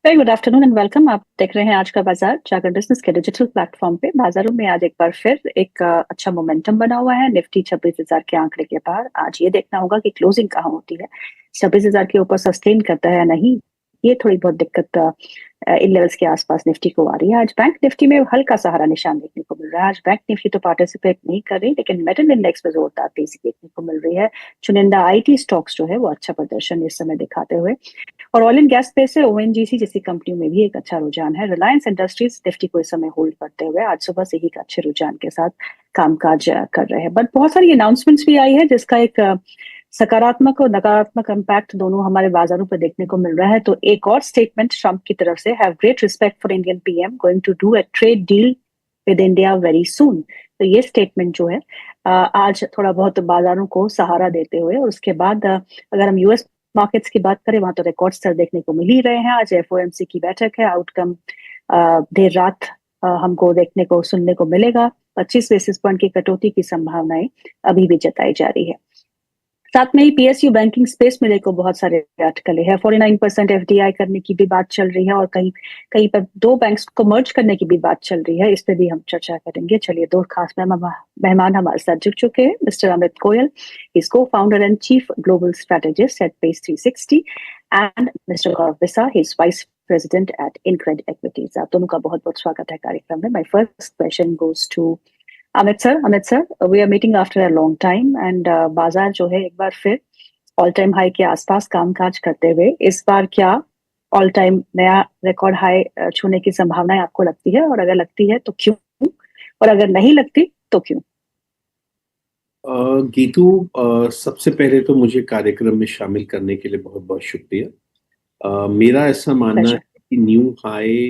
Very good afternoon and welcome. आप देख रहे हैं आज का बाजार जागर बिजनेस के डिजिटल प्लेटफॉर्म पे। बाजारों में आज एक बार फिर एक अच्छा मोमेंटम बना हुआ है। निफ्टी 26,000 के आंकड़े के पार। आज ये देखना होगा कि क्लोजिंग कहाँ होती है, 26,000 के ऊपर सस्टेन करता है या नहीं। ये थोड़ी बहुत दिक्कत इन लेवल्स के आसपास निफ्टी को आ रही है। आज बैंक निफ्टी में हल्का सहारा निशान देखने को मिल रहा है। आज बैंक निफ्टी तो पार्टिसिपेट नहीं कर रही, लेकिन मेटल इंडेक्स में जोरदार तेजी देखने को मिल रही है। चुनिंदा आईटी स्टॉक्स जो है वो अच्छा प्रदर्शन इस समय दिखाते हुए, और ऑयल एंड गैस स्पेस से ओएनजीसी जैसी कंपनियों में भी एक अच्छा रुझान है। रिलायंस इंडस्ट्रीज निफ्टी को इस समय होल्ड करते हुए आज सुबह से ही एक अच्छे रुझान के साथ कामकाज कर रहे हैं। बट बहुत सारी अनाउंसमेंट्स भी आई है जिसका एक सकारात्मक और नकारात्मक इम्पैक्ट दोनों हमारे बाजारों पर देखने को मिल रहा है। तो एक और स्टेटमेंट ट्रंप की तरफ से, have great respect for Indian PM, going to do a trade deal with India very soon. तो ये स्टेटमेंट जो है आज थोड़ा बहुत बाजारों को सहारा देते हुए, और उसके बाद अगर हम यूएस मार्केट्स की बात करें, वहां तो रिकॉर्ड स्तर देखने को मिल ही रहे हैं। आज एफओएमसी की बैठक है, आउटकम देर रात हमको देखने को सुनने को मिलेगा। 25 बेसिस पॉइंट की कटौती की संभावनाएं अभी भी जताई जा रही है। साथ में ही पीएसयू बैंकिंग स्पेस में देखो बहुत सारे आर्टिकल है। 49% एफडीआई करने की भी बात चल रही है, और कहीं कहीं पर दो बैंक्स को मर्ज करने की भी बात चल रही है। इस पे भी हम चर्चा करेंगे। चलिए, दो खास मेहमान हमारे साथ जुड़ चुके हैं। Mister Amit Goyal, is co founder and chief global strategist at pace 360, and mister Gaurav Bisa, his vice president at InCred equities. आप दोनों का बहुत बहुत स्वागत है कार्यक्रम में। My first question goes to Amit sir, we are meeting after a long time and बाजार जो है एक बार फिर ऑल टाइम हाई के आसपास कामकाज करते हुए, इस बार क्या ऑल टाइम नया रिकॉर्ड हाई छूने की संभावनाएं आपको लगती है, और अगर लगती है तो क्यों, और अगर नहीं लगती तो क्यों? गीतू, सबसे पहले तो मुझे कार्यक्रम में शामिल करने के लिए बहुत बहुत शुक्रिया। मेरा ऐसा मानना है प्लेजर। कि न्यू हाई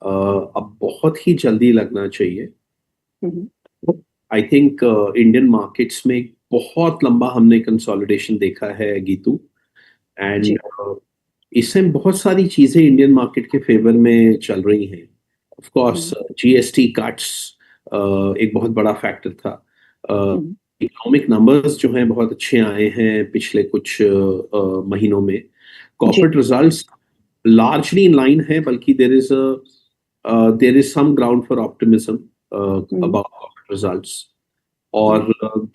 अब बहुत ही जल्दी लगना चाहिए। आई थिंक इंडियन मार्केट्स में एक बहुत लंबा हमने कंसोलिडेशन देखा है गीतू, जी। एंड इससे बहुत सारी चीजें इंडियन मार्केट के फेवर में चल रही हैं। Of course hmm, GST cuts एक बहुत बड़ा फैक्टर था। हम्म, इकोनॉमिक नंबर्स जो हैं बहुत अच्छे आए हैं पिछले कुछ महीनों में। जी। Corporate results largely in line है, बल्कि there is some ground for optimism hmm, about corporate results. और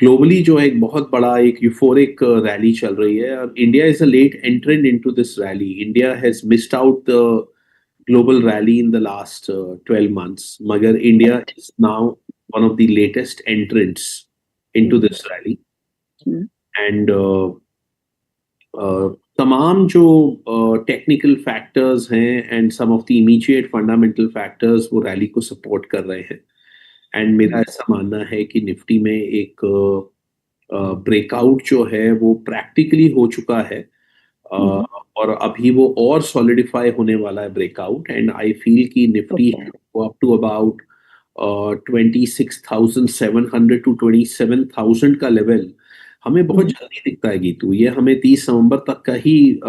ग्लोबली जो है एक बहुत बड़ा एक यूफोरिक रैली चल रही है, और India is a late entrant into this rally. India has missed out the global rally in the last 12 months, मगर India correct. is now one of the latest entrants into this rally, and तमाम जो technical factors हैं and some of the immediate fundamental factors वो rally को support कर रहे हैं। And मेरा ऐसा मानना है कि निफ्टी में एक ब्रेकआउट जो है वो प्रैक्टिकली हो चुका है, और अभी वो और सॉलिडिफाई होने वाला है ब्रेकआउट। एंड आई फील कि Nifty okay. Up to about 26,700 to 27,000 का लेवल हमें बहुत जल्दी दिखता है गीतू। ये हमें 30 नवंबर तक का ही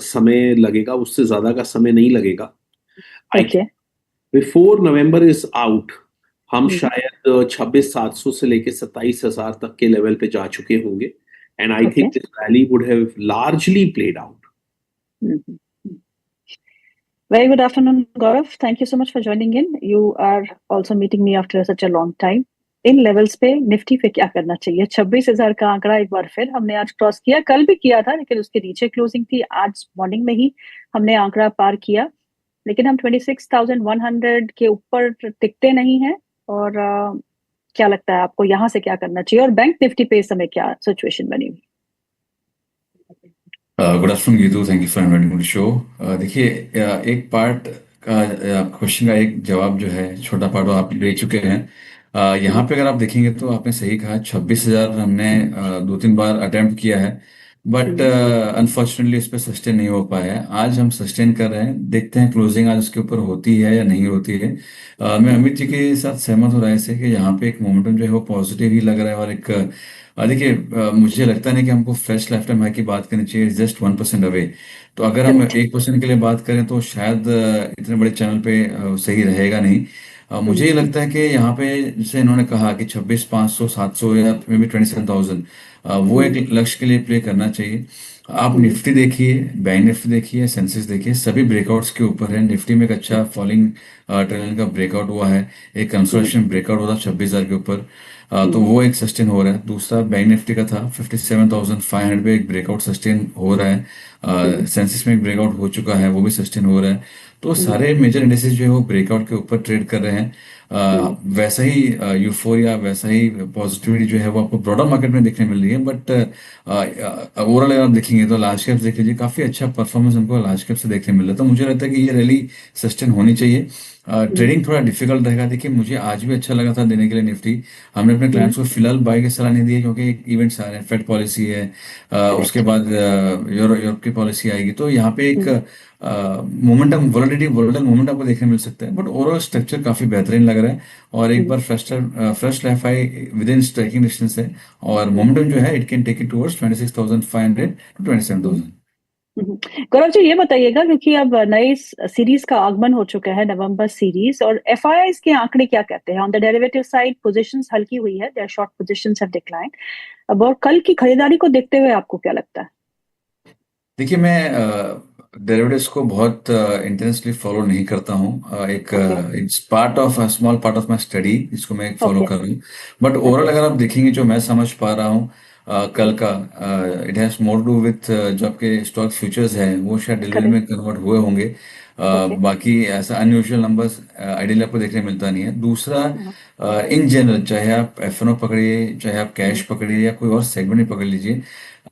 समय लगेगा, उससे ज्यादा का समय नहीं लगेगा। आई okay. Before November is out हम शायद 26,700 से लेके 27,000 तक के लेवल पे जा चुके होंगे। And I okay. Think this rally would have largely played out. Very good afternoon, Gaurav. Thank you so much for joining in. You are also meeting me after such a long time. In levels पे Nifty पे क्या करना चाहिए? 26,000 का आंकड़ा एक बार फिर हमने आज क्रॉस किया। कल भी किया था, लेकिन उसके नीचे क्लोजिंग थी। आज मॉर्निंग में ही हमने आंकड़ा पार किया, लेकिन हम 26,100 के ऊपर टिकते नहीं हैं। और क्या लगता है आपको, यहाँ से क्या करना चाहिए, और बैंक निफ्टी पे इस समय क्या सिचुएशन बनी हुई? Good afternoon Geetu, thank you for inviting to show. देखिए, एक पार्ट का क्वेश्चन का एक जवाब जो है, छोटा पार्ट वो आप दे चुके हैं। यहाँ पे अगर आप देखेंगे तो आपने सही कहा, 26,000 हमने 2-3 बार अटेम्प्ट किया है, बट अनफॉर्चुनेटली इस पर सस्टेन नहीं हो पाया है। आज हम सस्टेन कर रहे हैं, देखते हैं क्लोजिंग आज उसके ऊपर होती है या नहीं होती है। मैं अमित जी के साथ सहमत हो रहा है इससे कि यहाँ पे एक मोमेंटम जो है वो पॉजिटिव ही लग रहा है। और एक देखिए, मुझे लगता नहीं कि हमको फ्रेश लाइफ टाइम हाई की बात करनी चाहिए, जस्ट 1% अवे। तो अगर हम करेक्ट। 1% के लिए बात करें तो शायद इतने बड़े चैनल पे सही रहेगा नहीं। मुझे ये लगता है कि यहाँ पे जैसे इन्होंने कहा कि 26,500 700 या मे बी 27,000, वो एक लक्ष्य के लिए प्ले करना चाहिए। आप निफ्टी देखिए, बैंक निफ्टी देखिए, सेंसेक्स देखिए, सभी ब्रेकआउट्स के ऊपर है। निफ्टी में एक अच्छा फॉलिंग ट्रेंड का ब्रेकआउट हुआ है, एक कंसोलिडेशन ब्रेकआउट हुआ था 26,000 के ऊपर। तो वो एक सस्टेन हो रहा है। दूसरा बैंक निफ्टी का था 57,500 पे एक ब्रेकआउट सस्टेन हो रहा है। सेंसेक्स में एक ब्रेकआउट हो चुका है, वो भी सस्टेन हो रहा है। तो सारे मेजर इंडेक्सेस जो है वो ब्रेकआउट के ऊपर ट्रेड कर रहे हैं। वैसा ही यूफोरिया, वैसा ही पॉजिटिविटी जो है वो आपको ब्रॉडर मार्केट में देखने मिल रही है। बट ओवरऑल अगर आप देखेंगे तो लार्ज कैप्स देख लीजिए, काफी अच्छा परफॉर्मेंस हमको लार्ज कैप से देखने मिल रहा है। तो मुझे लगता है कि ये रैली सस्टेन होनी चाहिए। ट्रेडिंग थोड़ा डिफिकल्ट रहेगा। देखिए मुझे आज भी अच्छा लगा था देने के लिए निफ्टी। हमने अपने क्लाइंट्स को फिलहाल बाय की सलाह नहीं दी है, क्योंकि इवेंट्स आ रहे हैं, फेड पॉलिसी है, उसके बाद यूरोप की पॉलिसी आएगी। तो यहाँ पे एक मोमेंटम वोलेटाइल मोमेंट आपको देखने मिल सकता है। बट ओवरऑल स्ट्रक्चर काफी बेहतरीन लग रहा है। और एक बार fresh FI within striking distance है। और मोमेंटम जो है it can take it towards 26,500 to 27,000। Gaurav ji ये बताइएगा, क्योंकि अब नई सीरीज का आगमन हो चुका है, नवंबर सीरीज, और एफआईआई के आंकड़े क्या कहते हैं? On the derivative side positions हल्की हुई है, their short positions have decline. अब और कल की खरीदारी को देखते हुए आपको क्या लगता है? देखिए मैं डेरिवेटिव्स को बहुत इंटेंसली फॉलो नहीं करता हूँ। एक okay. It's part of small part of my study, जिसको मैं फॉलो ओके। कर रहा हूँ। But overall okay. अगर आप देखेंगे जो मैं समझ पा रहा हूँ कल का, it has more to with जो आपके स्टॉक फ्यूचर्स हैं वो शायद डिलीवरी करेक्ट। में कन्वर्ट हुए होंगे। ओके। बाकी ऐसा अनयूजुअल नंबर्स आइडियली आपको देखने मिलता नहीं है। दूसरा, इन जनरल चाहे आप एफ पकड़िए, चाहे आप कैश पकड़िए, या कोई और सेगमेंट ही पकड़ लीजिए,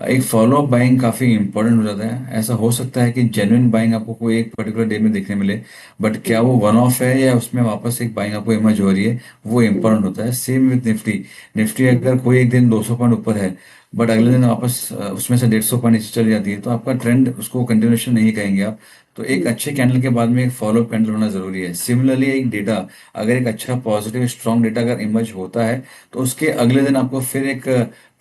एक फॉलो अप बाइंग काफी इंपॉर्टेंट हो जाता है। ऐसा हो सकता है कि जेन्युइन बाइंग आपको कोई एक पर्टिकुलर डे में देखने मिले, बट क्या वो वन ऑफ है या उसमें वापस एक बाइंग आपको इमर्ज हो रही है, वो इंपॉर्टेंट होता है। Same with Nifty. निफ्टी अगर कोई एक दिन 200 पॉइंट ऊपर है, बट अगले दिन वापस उसमें से 150 पॉइंट नीचे चली जाती है, तो आपका ट्रेंड उसको कंटिन्यूशन नहीं कहेंगे आप। तो एक अच्छे कैंडल के बाद में एक फॉलो अप कैंडल होना जरूरी है। सिमिलरली एक डेटा, अगर एक अच्छा पॉजिटिव स्ट्रॉन्ग डेटा अगर इमर्ज होता है, तो उसके अगले दिन आपको फिर एक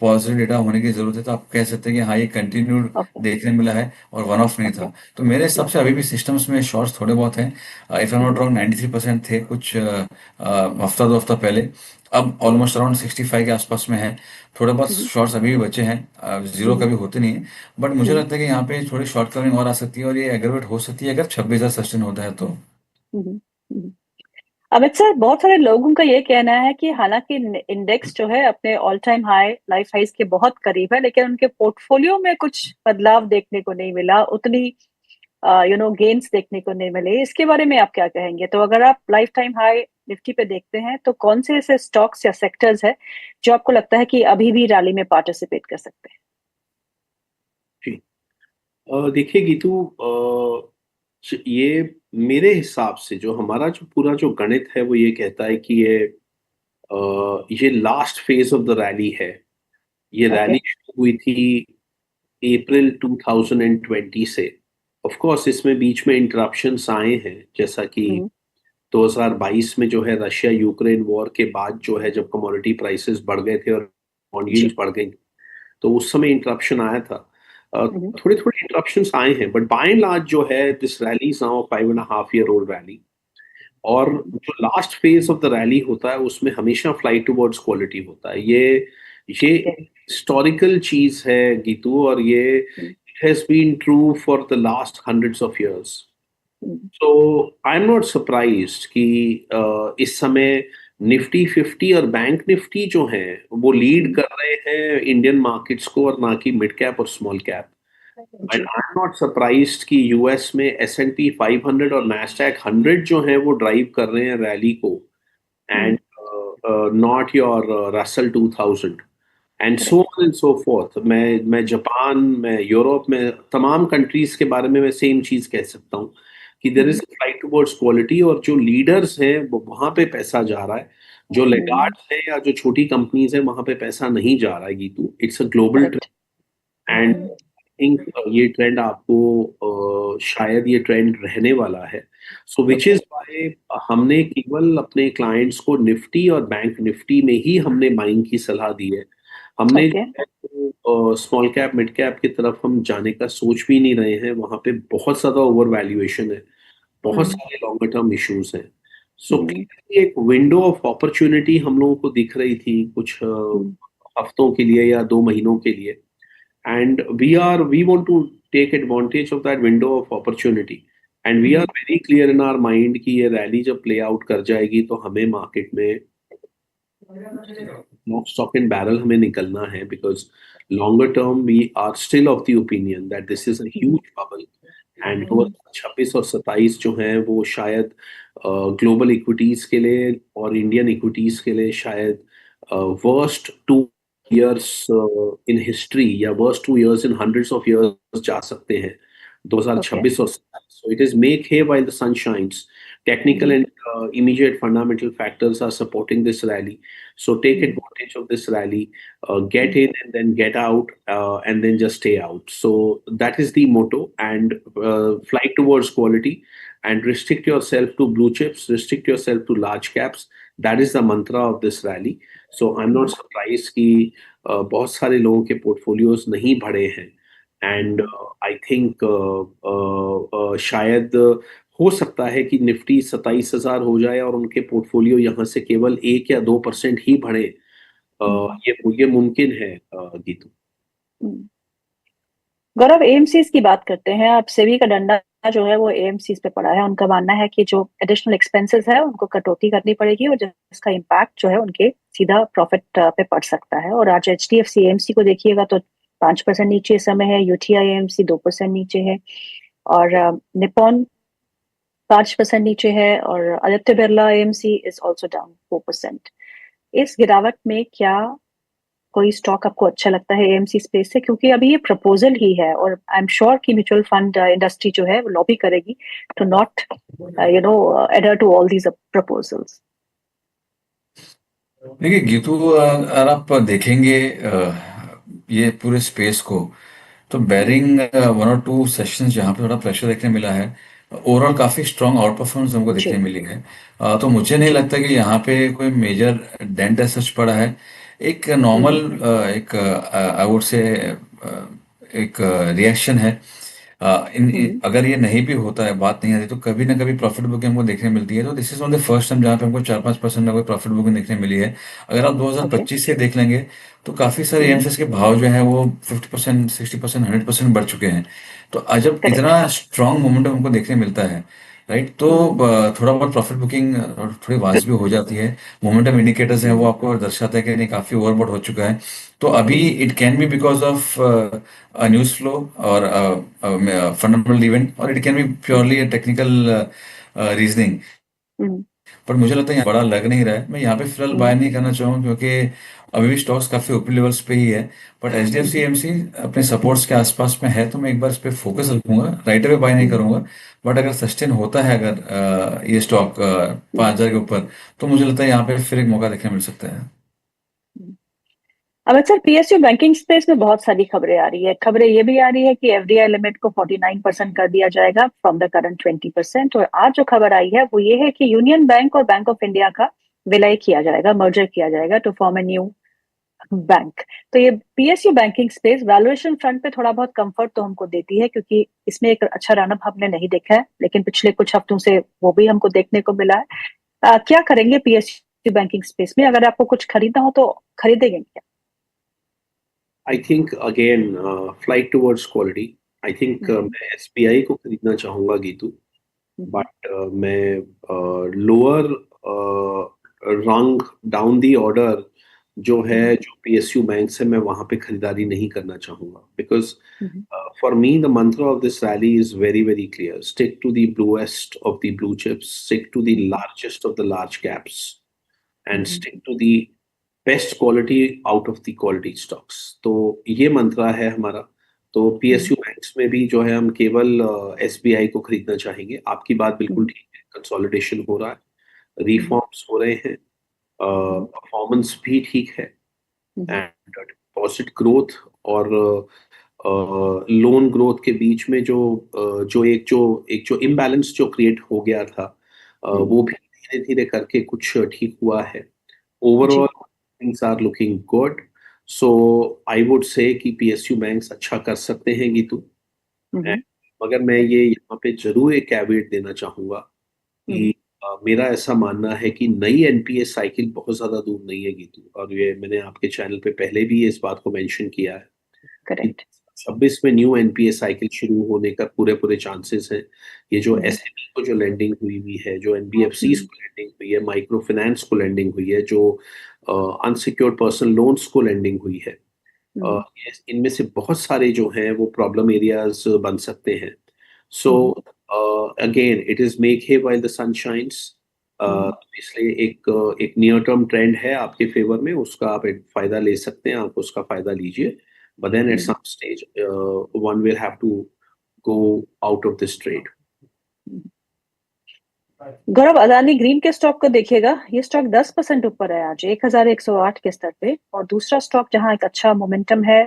पॉजिटिव डेटा होने की जरूरत है। तो आप कह सकते हैं कि हाँ ये कंटिन्यूड ओके। देखने मिला है और वन ऑफ नहीं ओके। था। तो मेरे हिसाब से अभी भी सिस्टम्स में शॉर्ट्स थोड़े बहुत हैं। इफ आई नॉट रॉन्ग 93% थे कुछ हफ्ता दो हफ्ता पहले। अब ऑलमोस्ट अराउंड 65 के आसपास में है। थोड़े बहुत शॉर्ट्स अभी भी बचे हैं, जीरो कभी होते नहीं है। बट मुझे लगता है कि यहाँ पे थोड़ी शॉर्ट कवरिंग और आ सकती है, और ये एग्रीवेट हो सकती है अगर 26,000 सस्टेन होता है तो। अमित सर, बहुत सारे लोगों का ये कहना है कि हालांकि इंडेक्स जो है अपने all time high, life highs के बहुत करीब है, लेकिन उनके पोर्टफोलियो में कुछ बदलाव देखने को नहीं मिला, उतनी गेन्स देखने को नहीं मिले। इसके बारे में आप क्या कहेंगे? तो अगर आप लाइफ टाइम हाई निफ्टी पे देखते हैं, तो कौन से ऐसे स्टॉक्स या सेक्टर्स है जो आपको लगता है कि अभी भी रैली में पार्टिसिपेट कर सकते हैं? जी। देखिए गीतू, ये मेरे हिसाब से जो हमारा जो पूरा जो गणित है वो ये कहता है कि ये last phase of the rally है। ये ओके। रैली शुरू हुई थी अप्रैल 2020 से। ऑफ कोर्स इसमें बीच में इंटरप्शंस आए हैं, जैसा कि 2022 में जो है रशिया यूक्रेन वॉर के बाद जो है जब कमोडिटी प्राइसेस बढ़ गए थे और बॉन्ड जी। यील्ड्स बढ़ गई, तो उस समय इंटरप्शन आया था। हम्म। थोड़े थोड़े इंटरप्शंस आए हैं, बट बाय एंड लार्ज जो है this rally is now 5.5 year old rally. और जो last phase of the rally होता है उसमें हमेशा फ्लाइट टुवर्ड्स क्वालिटी होता है। ये ओके। हिस्टोरिकल चीज है गीतू, और ये it has been true for the last hundreds of years. So I am not surprised कि इस समय निफ्टी 50 और बैंक निफ्टी जो हैं वो लीड कर रहे हैं इंडियन मार्केट्स को, और ना कि मिड कैप और स्मॉल कैप। एंड जी। आई एम नॉट सरप्राइज्ड कि यूएस में S&P 500 और नैस्डैक 100 जो है वो ड्राइव कर रहे हैं रैली को, and not your Russell 2000 and so correct. On and so fourth. मैं जापान, मैं यूरोप में तमाम कंट्रीज के बारे में मैं सेम चीज कह सकता हूँ कि there is flight towards quality, और जो लीडर्स हैं वो वहां पे पैसा जा रहा है। जो लेगार्ड्स हैं या जो छोटी कंपनीज हैं वहां पे पैसा नहीं जा रहा है Geetu. It's a global trend. Correct. And think ये ट्रेंड आपको शायद ये ट्रेंड रहने वाला है। सो विच ओके। इज वाई हमने केवल अपने क्लाइंट्स को निफ्टी और बैंक निफ्टी में ही हमने बाइंग की सलाह दी है। हमने okay. Small cap mid cap की तरफ हम जाने का सोच भी नहीं रहे हैं। वहां पे बहुत ज्यादा ओवर वैल्यूएशन है, बहुत सारे लॉन्गर टर्म इश्यूज हैं। सो एक विंडो ऑफ अपॉर्चुनिटी हम लोगों को दिख रही थी कुछ हफ्तों के लिए या 2 महीनों के लिए, and we want to take advantage of that window of opportunity, and we are very clear in our mind कि ये रैली जब प्ले आउट कर जाएगी तो हमें मार्केट में स्टॉक इन बैरल हमें निकलना है, because longer term we are still of the opinion that this is a huge bubble, and 2026 और 27 जो हैं वो शायद ग्लोबल इक्विटीज के लिए और इंडियन इक्विटीज के लिए शायद वर्स्ट 2 years इन हिस्ट्री या worst 2 years in hundreds of years जा सकते हैं 2026 और 27. So it is make hay while the sun shines. Technical and immediate fundamental factors are supporting this rally. So take advantage of this rally, get in and then get out, and then just stay out. So that is the motto, and flight towards quality, and restrict yourself to blue chips, restrict yourself to large caps. That is the mantra of this rally. So I'm not surprised कि बहुत सारे लोगों के portfolios नहीं बढ़े हैं, and I think शायद हो सकता है कि निफ्टी 27,000 हो जाए और उनके पोर्टफोलियो यहाँ से केवल 1 या 2% ही बढ़े. ये मुमकिन है गीतू. गौरव, एएमसीज की बात करते हैं. अब सेबी का डंडा जो है वो एएमसीज पे पड़ा है. उनका मानना है कि जो एडिशनल एक्सपेंसेस है उनको कटौती करनी पड़ेगी और जिसका इम्पैक्ट जो है उनके सीधा प्रॉफिट पे पड़ सकता है. और आज एचडीएफसी एएमसी को देखिएगा तो 5% नीचे इस समय है, यूटीआई एएमसी 2% नीचे है, और निप्पॉन 5% नीचे है, और Aditya Birla AMC is also down 4%. इस गिरावट में क्या कोई स्टॉक आपको अच्छा लगता है एएमसी स्पेस से? क्योंकि अभी ये प्रपोजल ही है और आई एम श्योर कि म्यूचुअल फंड इंडस्ट्री जो है वो लॉबी करेगी to not adhere to all these proposals. देखिए गीतू, अगर आप देखेंगे ये पूरे स्पेस को, तो बैरिंग 1 और 2 सेशंस जहाँ पे थोड़ा प्रेशर देखने मिला है, ओवरऑल काफी स्ट्रांग आउट परफॉर्मेंस हमको देखने मिली है. तो मुझे नहीं लगता कि यहाँ पे कोई मेजर डेंट एज सच पड़ा है. एक नॉर्मल एक आई वुड से एक रिएक्शन है. अगर ये नहीं भी होता है, बात नहीं आती, तो कभी ना कभी प्रॉफिट बुकिंग हमको देखने मिलती है. तो this is on the first time जहाँ पे हमको 4-5% का कोई प्रॉफिट बुकिंग देखने मिली है. अगर आप 2025 से देख लेंगे तो काफी सारे एएमसीज के भाव जो है वो 50%, 60%, 100% बढ़ चुके हैं. तो जब इतना स्ट्रांग मोमेंटम हमको देखने मिलता है, राइट, तो थोड़ा बहुत प्रॉफिट बुकिंग थोड़ी वाजिब भी हो जाती है. मोमेंटम इंडिकेटर्स हैं वो आपको दर्शाता है कि नहीं काफी ओवरबॉट हो चुका है. तो अभी it can be because of news flow और फंडामेंटल इवेंट, और it can be purely technical reasoning. पर मुझे लगता है यहाँ बड़ा लग नहीं रहा है. मैं यहाँ पे फिलहाल बाय नहीं करना चाहूँगा क्योंकि अभी भी स्टॉक्स काफी ऊपरी लेवल्स पे ही है. बट एचडीएफसी एएमसी अपने सपोर्ट्स के आसपास में है, तो मैं एक बार इस पे फोकस रखूंगा. राइट अवे बाय नहीं करूंगा, बट अगर सस्टेन होता है अगर ये स्टॉक 5,000 के ऊपर, तो मुझे लगता है यहाँ पे फिर एक मौका देखने मिल सकता है. अब सर, पीएसयू बैंकिंग स्पेस में बहुत सारी खबरें आ रही है. खबरें ये भी आ रही है कि एफडीआई लिमिट को 49% कर दिया जाएगा फ्रॉम द करंट 20%. और आज जो खबर आई है वो ये है कि यूनियन बैंक और बैंक ऑफ इंडिया का विलय किया जाएगा, मर्जर किया जाएगा to form a new bank. तो ये PSU banking space valuation front पे थोड़ा बहुत कंफर्ट तो हमको देती है, क्योंकि इसमें एक अच्छा रनअप हमने नहीं देखा है, लेकिन पिछले कुछ हफ्तों से वो भी हमको देखने को मिला है. क्या करेंगे पीएसयू बैंकिंग स्पेस में? अगर आपको कुछ खरीदना हो तो खरीदेंगे क्या? I think again flight towards quality. I think मैं SBI को खरीदना चाहूंगा गीतू, बट मैं लोअर रंग डाउन दी ऑर्डर जो है, जो PSU बैंक से, मैं वहां पे खरीदारी नहीं करना चाहूंगा. Because for me the mantra of this rally is very very clear. Stick to the bluest of the blue chips, stick to the largest of the large caps, and stick to the best quality out of the quality stocks. तो ये मंत्रा है हमारा. तो PSU banks में भी जो है हम केवल SBI को खरीदना चाहेंगे. आपकी बात बिल्कुल ठीक है. कंसोलिडेशन हो रहा है, रिफॉर्म्स हो रहे हैं, परफॉर्मेंस भी ठीक है, एंड डिपॉजिट ग्रोथ और लोन ग्रोथ के बीच में जो इम्बैलेंस जो क्रिएट हो गया था, वो भी धीरे धीरे करके कुछ ठीक हुआ है. Overall things are looking good. So I would say कि PSU बैंक्स अच्छा कर सकते हैं गीतू. मगर मैं ये यहाँ पे जरूर एक कैवेट देना चाहूंगा कि मेरा ऐसा मानना है कि नई एनपीए साइकिल बहुत ज्यादा दूर नहीं है गीतू, और ये मैंने आपके चैनल पे पहले भी इस बात को मेंशन किया है कि करेक्ट। 26 में न्यू एनपीए साइकिल शुरू होने का पूरे पूरे चांसेस हैं। ये जो एसएमई को जो लेंडिंग हुई है, जो एनबीएफसीज को लेंडिंग हुई है, माइक्रो फाइनेंस को लेंडिंग हुई है, जो अनसिक्योर्ड पर्सनल लोन्स को लेंडिंग हुई है, इनमें से बहुत सारे जो हैं वो प्रॉब्लम एरियाज बन सकते हैं। So again it is make hay while the sun shines. इसलिए एक नियर टर्म ट्रेंड है आपके फेवर में, उसका आप एक फायदा ले सकते हैं, आप उसका फायदा लीजिए, but then at some stage one will have to go out of this trade. Gaurav, Adani green के स्टॉक को देखिएगा, ये स्टॉक 10% ऊपर है आज 1108 के स्तर पे, और दूसरा स्टॉक जहां एक अच्छा मोमेंटम है